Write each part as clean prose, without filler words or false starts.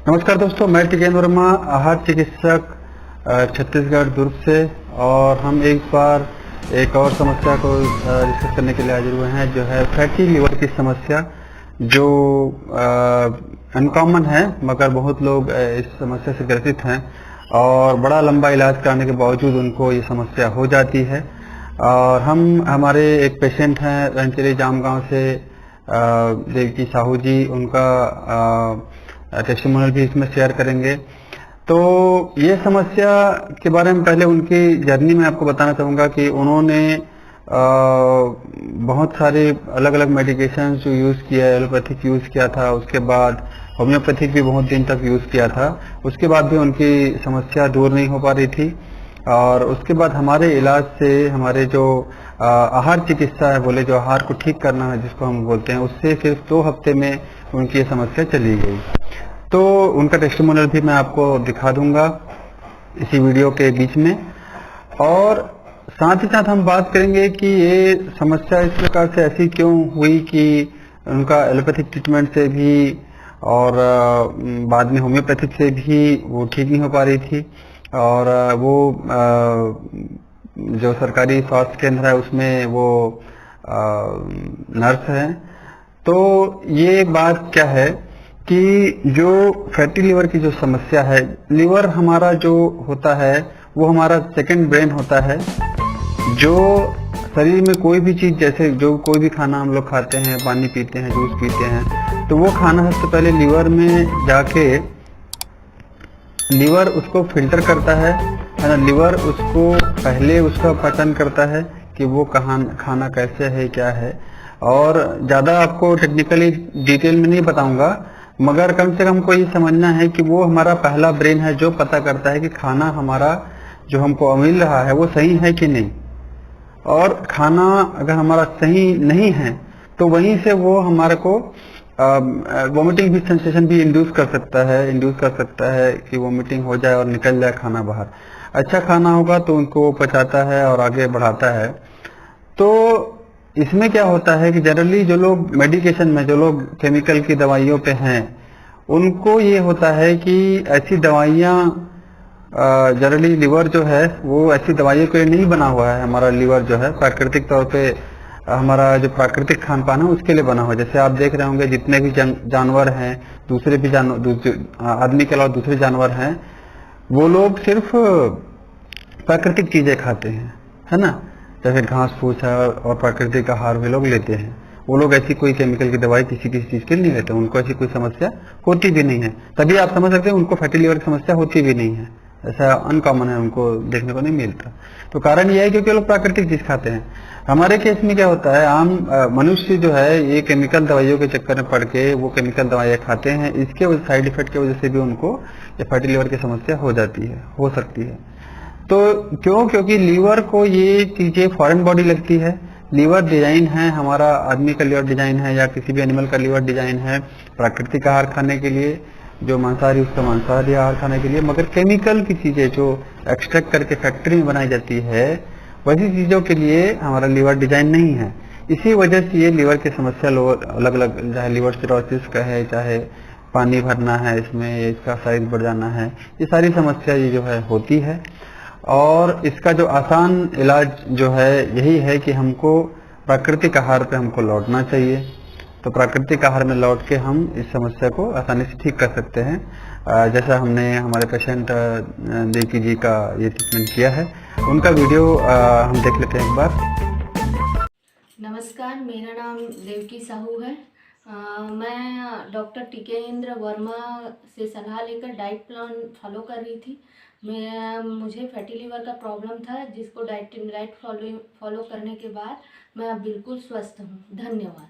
नमस्कार दोस्तों, मैं टिकेंद्र वर्मा, आहार चिकित्सक छत्तीसगढ़ दुर्ग से। और हम एक बार एक और समस्या को डिस्कस करने के लिए हाजिर हुए हैं, जो है फैटी लिवर की समस्या, जो अनकॉमन है मगर बहुत लोग इस समस्या से ग्रसित हैं और बड़ा लंबा इलाज कराने के बावजूद उनको ये समस्या हो जाती है। और हमारे एक पेशेंट हैं रंचेरी जामगांव से, देवकी साहू जी, उनका टेस्टिमोनियल भी इसमें शेयर करेंगे। तो ये समस्या के बारे में पहले उनकी जर्नी में आपको बताना चाहूँगा कि उन्होंने बहुत सारे अलग अलग मेडिकेशन जो यूज़ किया, एलोपैथिक यूज़ किया था, उसके बाद होम्योपैथिक भी बहुत दिन तक यूज़ किया था। उसके बाद भी उनकी समस्या दूर नहीं हो पा रही थी। और उसके बाद हमारे इलाज से, हमारे जो आहार चिकित्सा है, बोले जो आहार को ठीक करना है जिसको हम बोलते हैं, उससे सिर्फ 2 हफ्ते में उनकी ये समस्या चली गई। तो उनका टेस्टिमोनियल भी मैं आपको दिखा दूंगा इसी वीडियो के बीच में। और साथ ही साथ हम बात करेंगे कि ये समस्या इस प्रकार से ऐसी क्यों हुई कि उनका एलोपैथिक ट्रीटमेंट से भी और बाद में होम्योपैथिक से भी वो ठीक नहीं हो पा रही थी। और वो जो सरकारी स्वास्थ्य केंद्र है उसमें वो नर्स है। तो ये बात क्या है कि जो फैटी लिवर की जो समस्या है, लिवर हमारा जो होता है वो हमारा सेकंड ब्रेन होता है। जो शरीर में कोई भी चीज़, जैसे जो कोई भी खाना हम लोग खाते हैं, पानी पीते हैं, जूस पीते हैं, तो वो खाना सबसे पहले लिवर में जाके लिवर उसको फिल्टर करता है ना। लिवर उसको पहले उसका पहचान करता है कि वो खाना कैसे है, क्या है। और ज़्यादा आपको टेक्निकली डिटेल में नहीं बताऊंगा, मगर कम से कम को ये समझना है कि वो हमारा पहला ब्रेन है जो पता करता है कि खाना हमारा जो हमको मिल रहा है वो सही है कि नहीं। और खाना अगर हमारा सही नहीं है तो वहीं से वो हमारे को वोमिटिंग भी सेंसेशन भी इंड्यूस कर सकता है कि वोमिटिंग हो जाए और निकल जाए खाना बाहर। अच्छा खाना होगा तो उनको वो पचाता है और आगे बढ़ाता है। तो इसमें क्या होता है कि जनरली जो लोग मेडिकेशन में, जो लोग केमिकल की दवाइयों पे हैं, उनको ये होता है कि ऐसी दवाइयाँ, जनरली लिवर जो है वो ऐसी दवाइयों के लिए नहीं बना हुआ है। हमारा लिवर जो है प्राकृतिक तौर पे, हमारा जो प्राकृतिक खान पान है उसके लिए बना हुआ है। जैसे आप देख रहे होंगे जितने भी जानवर हैं, दूसरे भी आदमी के अलावा दूसरे जानवर हैं, वो लोग सिर्फ प्राकृतिक चीजें खाते हैं, है ना। जैसे घास फूस है और प्राकृतिक आहार वे लोग लेते हैं। वो लोग ऐसी कोई केमिकल की दवाई किसी चीज के लिए नहीं लेते, उनको ऐसी कोई समस्या होती भी नहीं है। तभी आप समझ सकते हैं उनको फैटी लिवर की समस्या होती भी नहीं है। ऐसा अनकॉमन है, उनको देखने को नहीं मिलता। तो कारण यह है क्योंकि लोग प्राकृतिक चीज खाते हैं। हमारे केस में क्या होता है, आम मनुष्य जो है ये केमिकल दवाइयों के चक्कर में पड़ के वो केमिकल दवाइयाँ खाते हैं। इसके साइड इफेक्ट की वजह से भी उनको ये फैटी लिवर की समस्या हो सकती है। तो क्योंकि लीवर को ये चीजें फॉरेन बॉडी लगती है। लीवर डिजाइन है, हमारा आदमी का लीवर डिजाइन है या किसी भी एनिमल का लीवर डिजाइन है प्राकृतिक आहार खाने के लिए, जो मांसाहारी उसका मांसाहारी आहार खाने के लिए। मगर केमिकल की चीजें जो एक्सट्रैक्ट करके फैक्ट्री में बनाई जाती है, वैसी चीजों के लिए हमारा लीवर डिजाइन नहीं है। इसी वजह से ये लीवर की समस्या अलग अलग, चाहे लीवर सिरोसिस का है, चाहे पानी भरना है इसमें, इसका साइज बढ़ जाना है, ये सारी समस्या ये जो है होती है। और इसका जो आसान इलाज जो है यही है कि हमको प्राकृतिक आहार पे हमको लौटना चाहिए। तो प्राकृतिक आहार में लौट के हम इस समस्या को आसानी से ठीक कर सकते हैं। जैसा हमने हमारे पेशेंट देवकी जी का ये ट्रीटमेंट किया है, उनका वीडियो हम देख लेते हैं एक बार। नमस्कार, मेरा नाम देवकी साहू है। मैं डॉक्टर टिकेंद्र वर्मा से सलाह लेकर डाइट प्लान फॉलो कर रही थी। मुझे फैटी लिवर का प्रॉब्लम था, जिसको डाइट फॉलो करने के बाद मैं अब बिल्कुल स्वस्थ हूँ। धन्यवाद।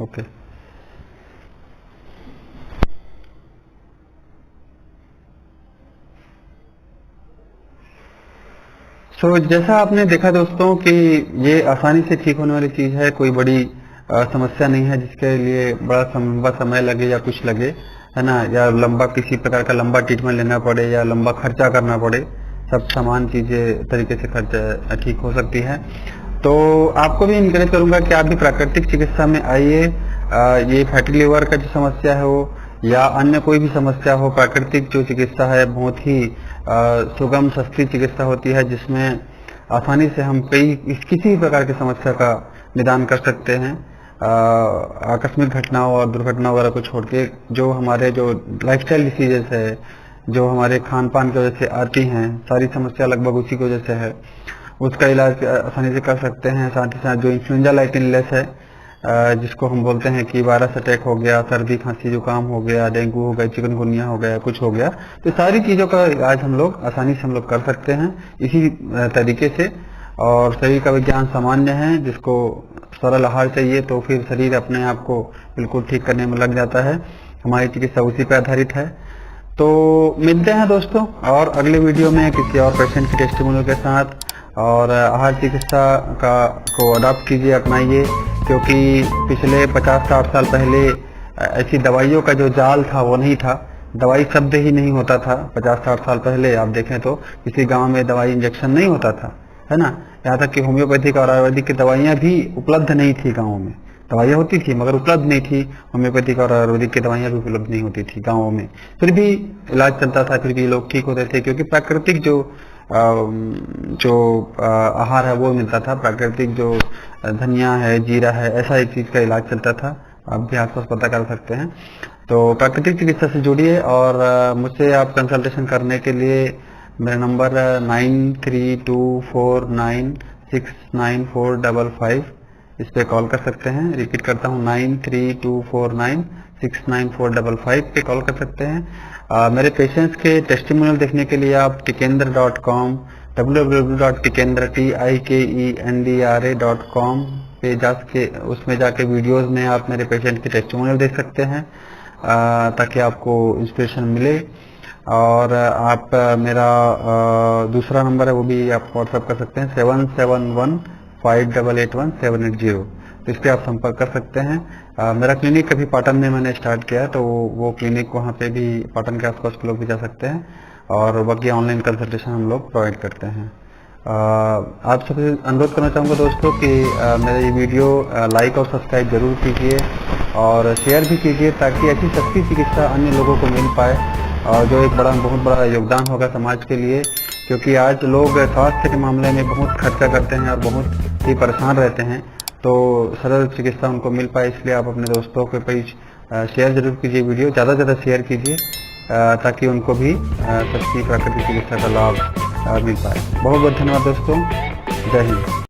ओके। जैसा आपने देखा दोस्तों कि ये आसानी से ठीक होने वाली चीज है, कोई बड़ी समस्या नहीं है जिसके लिए बड़ा लंबा समय लगे या कुछ लगे, है ना, या लंबा किसी प्रकार का लंबा ट्रीटमेंट लेना पड़े या लंबा खर्चा करना पड़े। सब समान चीजें तरीके से खर्चा ठीक हो सकती है। तो आपको भी इनकरेज करूंगा कि आप भी प्राकृतिक चिकित्सा में आइए। ये फैटी लिवर का जो समस्या है वो या अन्य कोई भी समस्या हो, प्राकृतिक जो चिकित्सा है बहुत ही सुगम सस्ती चिकित्सा होती है, जिसमें आसानी से हम किसी भी प्रकार की समस्या का निदान कर सकते हैं। आकस्मिक घटनाओं और दुर्घटनाओं वगैरह को छोड़ के जो हमारे जो लाइफस्टाइल डिसीजेस है, जो हमारे खान पान की वजह से आती हैं, सारी समस्या लगभग उसी की वजह से है, उसका इलाज आसानी से कर सकते हैं। साथ ही साथ जो इन्फ्लुएंजा लाइक इलनेस है, जिसको हम बोलते हैं कि वायरस अटैक हो गया, सर्दी खांसी जुकाम हो गया, डेंगू हो गया, चिकनगुनिया हो गया, कुछ हो गया, तो सारी चीजों का इलाज हम लोग आसानी से हम लोग कर सकते हैं इसी तरीके से। और शरीर का विज्ञान सामान्य है, जिसको सरल आहार चाहिए तो फिर शरीर अपने आप को बिल्कुल ठीक करने में लग जाता है। हमारी चिकित्सा उसी पर आधारित है। तो मिलते हैं दोस्तों और अगले वीडियो में किसी और पेशेंट की टेस्टिमोनियल के साथ। और आहार चिकित्सा को अडॉप्ट कीजिए, अपनाइए, क्योंकि पिछले 50-60 साल पहले ऐसी दवाइयों का जो जाल था वो नहीं था। दवाई शब्द ही नहीं होता था 50-60 साल पहले। आप देखें तो किसी गांव में दवाई इंजेक्शन नहीं होता था, है ना। यहाँ तक कि होम्योपैथिक और आयुर्वेदिक की दवाइयाँ भी उपलब्ध नहीं थी गाँवों में। दवाइयाँ होती थी मगर उपलब्ध नहीं थी। होम्योपैथिक और आयुर्वेदिक की दवाइयाँ भी उपलब्ध नहीं होती थी गाँवों में, फिर भी इलाज चलता था, फिर भी लोग ठीक होते थे, क्योंकि प्राकृतिक जो आहार है वो मिलता था। प्राकृतिक जो धनिया है, जीरा है, ऐसा एक चीज का इलाज चलता था। आप भी आसपास पता कर सकते हैं। तो प्राकृतिक चिकित्सा से जुड़िए और मुझसे आप कंसल्टेशन करने के लिए मेरा नंबर 9324969455 इस पे कॉल कर सकते हैं। रिपीट करता हूँ, 9324969455 पे कॉल कर सकते हैं। मेरे पेशेंट्स के टेस्टिमोनियल देखने के लिए आप tikendra.com www.tikendra.com पे जाके उसमें जाके वीडियोस में आप मेरे पेशेंट के टेस्टिमोनियल देख सकते हैं, ताकि आपको इंस्पिरेशन मिले। और आप मेरा दूसरा नंबर है वो भी आप व्हाट्सएप कर सकते हैं, 7715881780। तो इस पर आप संपर्क कर सकते हैं। मेरा क्लिनिक अभी पाटन में मैंने स्टार्ट किया है, तो वो क्लिनिक वहाँ पे भी पाटन के आसपास के लोग भी जा सकते हैं। और बाकी ऑनलाइन कंसल्टेशन हम लोग प्रोवाइड करते हैं। आप सबसे अनुरोध करना चाहूँगा दोस्तों कि मेरा ये वीडियो लाइक और सब्सक्राइब जरूर कीजिए और शेयर भी कीजिए, ताकि ऐसी सस्ती चिकित्सा अन्य लोगों को मिल पाए, और जो एक बहुत बड़ा योगदान होगा समाज के लिए। क्योंकि आज लोग स्वास्थ्य के मामले में बहुत खर्चा करते हैं और बहुत ही परेशान रहते हैं, तो सरल चिकित्सा उनको मिल पाए, इसलिए आप अपने दोस्तों के पेज शेयर जरूर कीजिए, वीडियो ज़्यादा से ज़्यादा शेयर कीजिए, ताकि उनको भी सस्ती प्राकृतिक चिकित्सा का लाभ मिल पाए। बहुत बहुत धन्यवाद दोस्तों। जय हिंद।